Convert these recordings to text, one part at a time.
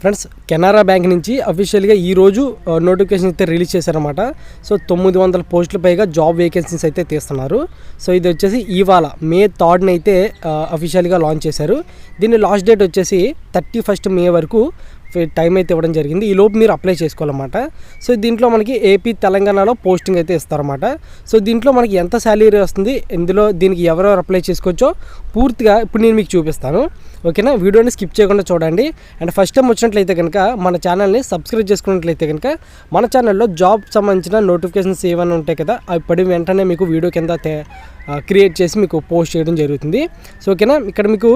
Friends, Canara bank నుంచి అఫీషియల్గా ఈరోజు నోటిఫికేషన్ అయితే రిలీజ్ చేశారన్నమాట. సో 900 పోస్టుల పైగా జాబ్ వేకెన్సీస్ అయితే తీస్తున్నారు. సో ఇది వచ్చేసి ఇవాళ మే 3 అయితే అఫీషియల్గా లాంచ్ చేశారు. దీని లాస్ట్ డేట్ వచ్చేసి 31 మే వరకు టైం అయితే ఇవ్వడం జరిగింది. ఈ లోపు మీరు అప్లై చేసుకోవాలన్నమాట. సో దీంట్లో మనకి ఏపీ తెలంగాణలో పోస్టింగ్ అయితే ఇస్తారన్నమాట. సో దీంట్లో మనకి ఎంత శాలరీ వస్తుంది, ఇందులో దీనికి ఎవరెవరు అప్లై చేసుకోవచ్చో పూర్తిగా ఇప్పుడు నేను మీకు చూపిస్తాను. ఓకేనా, వీడియోని స్కిప్ చేయకుండా చూడండి. అండ్ ఫస్ట్ టైం వచ్చినట్లయితే కనుక మన ఛానల్ని సబ్స్క్రైబ్ చేసుకున్నట్లయితే కనుక మన ఛానల్లో జాబ్ సంబంధించిన నోటిఫికేషన్స్ ఏమైనా ఉంటాయి కదా, అవి పడి వెంటనే మీకు వీడియో కింద క్రియేట్ చేసి మీకు పోస్ట్ చేయడం జరుగుతుంది. సో ఓకేనా, ఇక్కడ మీకు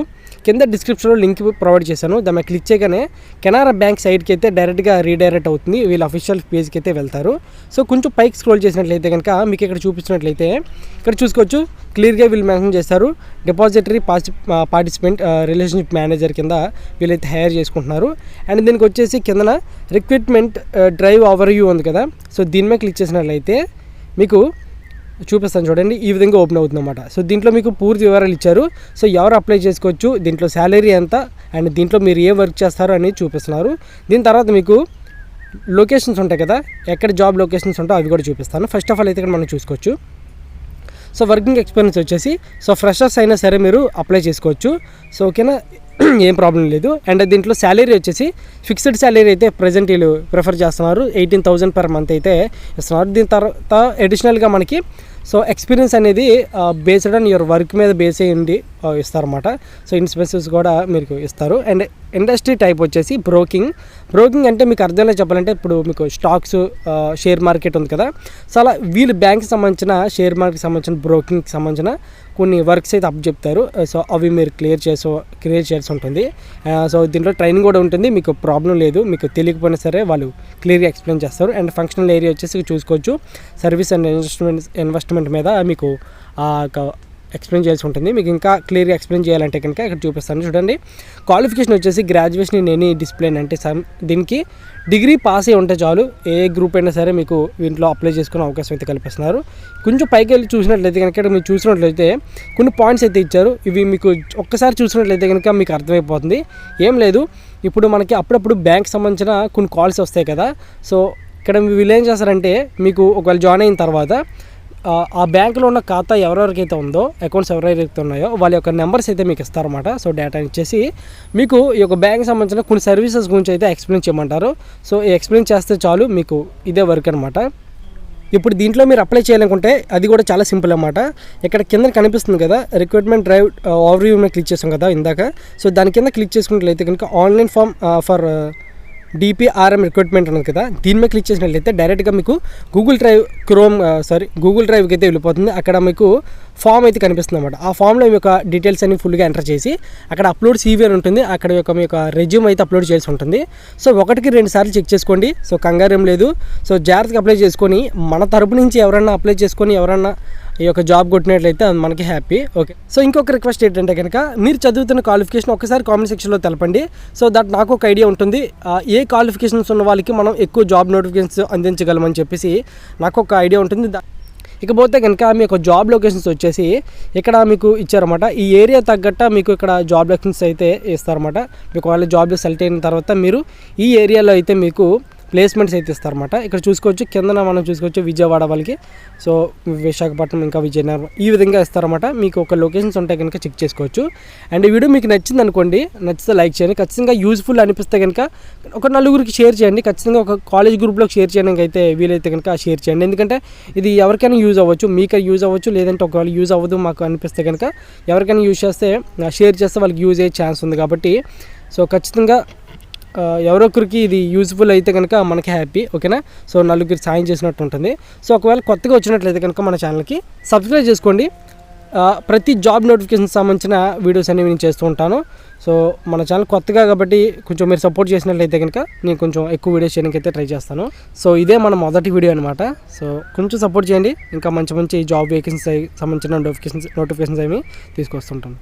కింద డిస్క్రిప్షన్లో లింక్ ప్రొవైడ్ చేశాను. దాన్ని క్లిక్ చేయగానే కెనరా బ్యాంక్ సైట్కి అయితే డైరెక్ట్గా రీడైరెక్ట్ అవుతుంది. వీళ్ళ అఫీషియల్ పేజ్కి అయితే వెళ్తారు. సో కొంచెం పైకి స్క్రోల్ చేసినట్లయితే కనుక మీకు ఇక్కడ చూపించినట్లయితే ఇక్కడ చూసుకోవచ్చు, క్లియర్గా వీళ్ళు మెన్షన్ చేస్తారు. డిపాజిటరీ పార్టిసిపెంట్ రిలేషన్షిప్ మేనేజర్ కింద వీళ్ళైతే హైర్ చేసుకుంటున్నారు. అండ్ దీనికి వచ్చేసి కిందన రిక్రూట్మెంట్ డ్రైవ్ ఓవర్ వ్యూ ఉంది కదా, సో దీని మీద క్లిక్ చేసినట్లయితే మీకు చూపిస్తాను చూడండి, ఈ విధంగా ఓపెన్ అవుతుంది అన్నమాట. సో దీంట్లో మీకు పూర్తి వివరాలు ఇచ్చారు. సో ఎవరు అప్లై చేసుకోవచ్చు, దీంట్లో శాలరీ ఎంత, అండ్ దీంట్లో మీరు ఏ వర్క్ చేస్తారో అనేది చూపిస్తున్నారు. దీని తర్వాత మీకు లొకేషన్స్ ఉంటాయి కదా, ఎక్కడ జాబ్ లొకేషన్స్ ఉంటాయో అవి కూడా చూపిస్తాను. ఫస్ట్ ఆఫ్ ఆల్ అయితే ఇక్కడ మనం చూసుకోవచ్చు. సో వర్కింగ్ ఎక్స్పీరియన్స్ వచ్చేసి సో ఫ్రెషర్స్ అయినా సరే మీరు అప్లై చేసుకోవచ్చు. సో ఓకేనా, ఏం ప్రాబ్లం లేదు. అండ్ దీంట్లో శాలరీ వచ్చేసి ఫిక్స్డ్ శాలరీ అయితే ప్రజెంట్ వీళ్ళు ప్రిఫర్ చేస్తున్నారు. 18,000 per month అయితే ఇస్తున్నారు. దీని తర్వాత అడిషనల్గా మనకి సో ఎక్స్పీరియన్స్ అనేది బేస్డ్ ఆన్ యువర్ వర్క్ మీద బేస్ అయ్యి ఇస్తారన్నమాట. సో ఇన్స్పెన్సెస్ కూడా మీకు ఇస్తారు. అండ్ ఇండస్ట్రీ టైప్ వచ్చేసి బ్రోకింగ్ అంటే మీకు అర్థంలో చెప్పాలంటే ఇప్పుడు మీకు స్టాక్స్, షేర్ మార్కెట్ ఉంది కదా, సో అలా వీళ్ళు బ్యాంక్కి సంబంధించిన షేర్ మార్కెట్కి సంబంధించిన బ్రోకింగ్కి సంబంధించిన కొన్ని వర్క్స్ అయితే అప్ చెప్తారు. సో అవి మీరు క్లియర్ చేయాల్సి ఉంటుంది. సో దీంట్లో ట్రైనింగ్ కూడా ఉంటుంది. మీకు ప్రాబ్లం లేదు, మీకు తెలియకపోయినా సరే వాళ్ళు క్లియర్గా ఎక్స్ప్లెయిన్ చేస్తారు. అండ్ ఫంక్షనల్ ఏరియా వచ్చేసి చూసుకోవచ్చు, సర్వీస్ అండ్ ఇన్వెస్ట్మెంట్ మీద మీకు ఎక్స్ప్లెయిన్ చేయాల్సి ఉంటుంది. మీకు ఇంకా క్లియర్గా ఎక్స్ప్లెయిన్ చేయాలంటే కనుక ఇక్కడ చూపిస్తాను చూడండి. క్వాలిఫికేషన్ వచ్చేసి గ్రాడ్యుయేషన్ ఇన్ ఎనీ డిసిప్లిన్, అంటే దీనికి డిగ్రీ పాస్ అయి ఉంటే చాలు, ఏ గ్రూప్ అయినా సరే మీకు దీంట్లో అప్లై చేసుకునే అవకాశం అయితే కల్పిస్తున్నారు. కొంచెం పైకి వెళ్ళి చూసినట్లయితే కనుక మీరు చూసినట్లయితే కొన్ని పాయింట్స్ అయితే ఇచ్చారు. ఇవి మీకు ఒక్కసారి చూసినట్లయితే కనుక మీకు అర్థమైపోతుంది. ఏం లేదు, ఇప్పుడు మనకి అప్పుడప్పుడు బ్యాంక్ సంబంధించిన కొన్ని కాల్స్ వస్తాయి కదా, సో ఇక్కడ వీళ్ళు ఏం చేస్తారంటే మీకు ఒకవేళ జాయిన్ అయిన తర్వాత ఆ బ్యాంకులో ఉన్న ఖాతా ఎవరెవరికైతే ఉందో, అకౌంట్స్ ఎవరెవరైతే ఉన్నాయో వాళ్ళ యొక్క నెంబర్స్ అయితే మీకు ఇస్తారన్నమాట. సో డేటా ఇచ్చేసి మీకు ఈ యొక్క బ్యాంక్ సంబంధించిన కొన్ని సర్వీసెస్ గురించి అయితే ఎక్స్ప్లెయిన్ చేయమంటారు. సో ఈ ఎక్స్ప్లెయిన్ చేస్తే చాలు, మీకు ఇదే వర్క్ అనమాట. ఇప్పుడు దీంట్లో మీరు అప్లై చేయాలనుకుంటే అది కూడా చాలా సింపుల్ అన్నమాట. ఇక్కడ కింద కనిపిస్తుంది కదా, రిక్రూట్మెంట్ డ్రైవ్ ఓవర్ వ్యూ మీద క్లిక్ చేసాం కదా ఇందాక. సో దాని కింద క్లిక్ చేసుకున్నట్లయితే కనుక online form for DPRM recruitment ఉంది కదా, దీని మీద క్లిక్ చేసినట్లయితే డైరెక్ట్గా మీకు గూగుల్ డ్రైవ్కి అయితే వెళ్ళిపోతుంది. అక్కడ మీకు ఫామ్ అయితే కనిపిస్తుంది అన్నమాట. ఆ ఫామ్లో మీ యొక్క డీటెయిల్స్ అన్ని ఫుల్గా ఎంటర్ చేసి అక్కడ అప్లోడ్ CV అని ఉంటుంది, అక్కడ మీ యొక్క రెజ్యూమ్ అయితే అప్లోడ్ చేయాల్సి ఉంటుంది. సో 1-2 సార్లు చెక్ చేసుకోండి. సో కంగారు ఏం లేదు. సో జాగ్రత్తగా అప్లై చేసుకొని మన తరపు నుంచి ఎవరన్నా అప్లై చేసుకొని ఎవరన్నా ఈ యొక్క జాబ్ కొట్టినట్లయితే మనకి హ్యాపీ. ఓకే, సో ఇంకొక రిక్వెస్ట్ ఏంటంటే కనుక మీరు చదువుతున్న క్వాలిఫికేషన్ ఒకసారి కామెంట్ సెక్షన్లో తెలపండి. సో దట్ నాకు ఒక ఐడియా ఉంటుంది, ఏ క్వాలిఫికేషన్స్ ఉన్న వాళ్ళకి మనం ఎక్కువ జాబ్ నోటిఫికేషన్స్ అందించగలమని చెప్పేసి నాకు ఒక ఐడియా ఉంటుంది. ఇకపోతే కనుక మీ యొక్క జాబ్ లొకేషన్స్ వచ్చేసి ఇక్కడ మీకు ఇచ్చారన్నమాట. ఈ ఏరియా తగ్గట్ట మీకు ఇక్కడ జాబ్ లొకేషన్స్ అయితే ఇస్తారన్నమాట. మీకు వాళ్ళ జాబ్లో సెలెక్ట్ అయిన తర్వాత మీరు ఈ ఏరియాలో అయితే మీకు ప్లేస్మెంట్స్ అయితే ఇస్తారన్నమాట. ఇక్కడ చూసుకోవచ్చు, కిందన మనం చూసుకోవచ్చు విజయవాడ వాళ్ళకి, సో విశాఖపట్నం, ఇంకా విజయనగరం, ఈ విధంగా ఇస్తారన్నమాట. మీకు ఒక లొకేషన్స్ ఉంటాయి కనుక చెక్ చేసుకోవచ్చు. అండ్ ఈ వీడియో మీకు నచ్చింది అనుకోండి, నచ్చితే లైక్ చేయండి. ఖచ్చితంగా యూజ్ఫుల్ అనిపిస్తే కనుక ఒక 4 షేర్ చేయండి. ఖచ్చితంగా ఒక కాలేజ్ గ్రూప్లోకి షేర్ చేయడానికి అయితే వీలైతే కనుక షేర్ చేయండి. ఎందుకంటే ఇది ఎవరికైనా యూజ్ అవ్వచ్చు, మీకు యూజ్ అవ్వచ్చు, లేదంటే ఒకవేళ యూజ్ అవ్వదు మాకు అనిపిస్తే కనుక ఎవరికైనా యూజ్ చేస్తే షేర్ చేస్తే వాళ్ళకి యూజ్ అయ్యే ఛాన్స్ ఉంది. కాబట్టి సో ఖచ్చితంగా ఎవరొకరికి ఇది యూజ్ఫుల్ అయితే కనుక మనకి హ్యాపీ. ఓకేనా, సో 4 సాయం చేసినట్టు ఉంటుంది. సో ఒకవేళ కొత్తగా వచ్చినట్లయితే కనుక మన ఛానల్కి సబ్స్క్రైబ్ చేసుకోండి. ప్రతి జాబ్ నోటిఫికేషన్ సంబంధించిన వీడియోస్ అనేవి నేను చేస్తూ ఉంటాను. సో మన ఛానల్ కొత్తగా కాబట్టి కొంచెం మీరు సపోర్ట్ చేసినట్లయితే కనుక నేను కొంచెం ఎక్కువ వీడియోస్ చేయడానికి అయితే ట్రై చేస్తాను. సో ఇదే మన మొదటి వీడియో అనమాట. సో కొంచెం సపోర్ట్ చేయండి, ఇంకా మంచి జాబ్ వేకెన్సీ సంబంధించిన నోటిఫికేషన్స్ అవి తీసుకొస్తుంటాను.